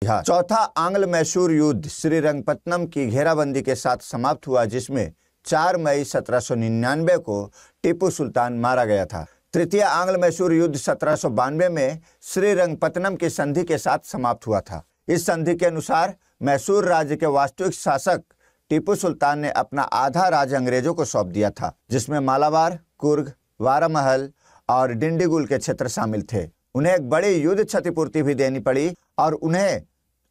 अभ्यास। चौथा आंग्ल मैसूर युद्ध श्रीरंगपत्तनम की घेराबंदी के साथ समाप्त हुआ, जिसमें 4 मई 1799 को टीपू सुल्तान मारा गया था। तृतीय आंग्ल मैसूर युद्ध 1792 में श्रीरंगपत्तनम की संधि के साथ समाप्त हुआ था। इस संधि के अनुसार मैसूर राज्य के वास्तविक शासक टीपू सुल्तान ने अपना आधा राज्य अंग्रेजों को सौंप दिया था, जिसमें मालाबार, कुर्ग, वारामहल और डिंडीगुल के क्षेत्र शामिल थे। उन्हें एक बड़ी युद्ध क्षतिपूर्ति भी देनी पड़ी और उन्हें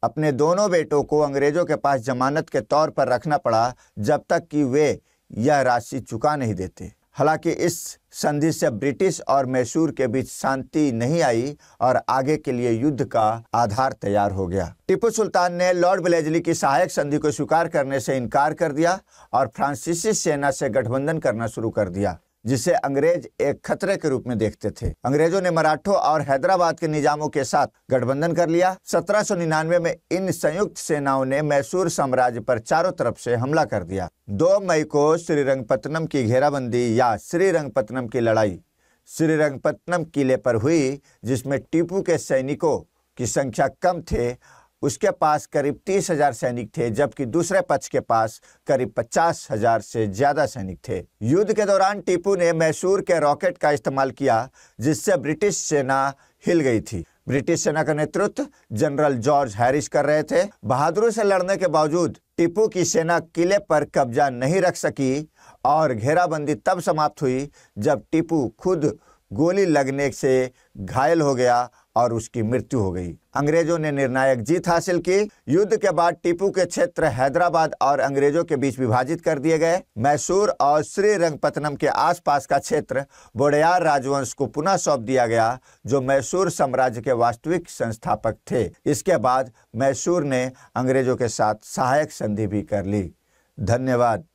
अपने दोनों बेटों को अंग्रेजों के पास जमानत के तौर पर रखना पड़ा जब तक कि वे यह राशि चुका नहीं देते। हालांकि इस संधि से ब्रिटिश और मैसूर के बीच शांति नहीं आई और आगे के लिए युद्ध का आधार तैयार हो गया। टीपू सुल्तान ने लॉर्ड वेलेस्ली की सहायक संधि को स्वीकार करने से इनकार कर दिया और फ्रांसीसी सेना से गठबंधन करना शुरू कर दिया, जिसे अंग्रेज एक खतरे के रूप में देखते थे। अंग्रेजों ने मराठों और हैदराबाद के निजामों के साथ गठबंधन कर लिया। 1799 में इन संयुक्त सेनाओं ने मैसूर साम्राज्य पर चारों तरफ से हमला कर दिया। 2 मई को श्रीरंगपत्तनम की घेराबंदी या श्रीरंगपत्तनम की लड़ाई श्रीरंगपत्तनम किले पर हुई, जिसमें टीपू के सैनिकों की संख्या कम थे। उसके पास करीब 30,000 सैनिक थे, जबकि दूसरे पक्ष के पास करीब 50,000 से ज्यादा सैनिक थे। युद्ध के दौरान टीपू ने मैसूर के रॉकेट का इस्तेमाल किया, जिससे ब्रिटिश सेना हिल गई थी। ब्रिटिश सेना का नेतृत्व जनरल जॉर्ज हैरिस कर रहे थे। बहादुरी से लड़ने के बावजूद टीपू की सेना किले पर कब्जा नहीं रख सकी और घेराबंदी तब समाप्त हुई जब टीपू खुद गोली लगने से घायल हो गया और उसकी मृत्यु हो गई। अंग्रेजों ने निर्णायक जीत हासिल की। युद्ध के बाद टीपू के क्षेत्र हैदराबाद और अंग्रेजों के बीच विभाजित कर दिए गए। मैसूर और श्रीरंगपत्तनम के आसपास का क्षेत्र वोडेयार राजवंश को पुनः सौंप दिया गया, जो मैसूर साम्राज्य के वास्तविक संस्थापक थे। इसके बाद मैसूर ने अंग्रेजों के साथ सहायक संधि भी कर ली। धन्यवाद।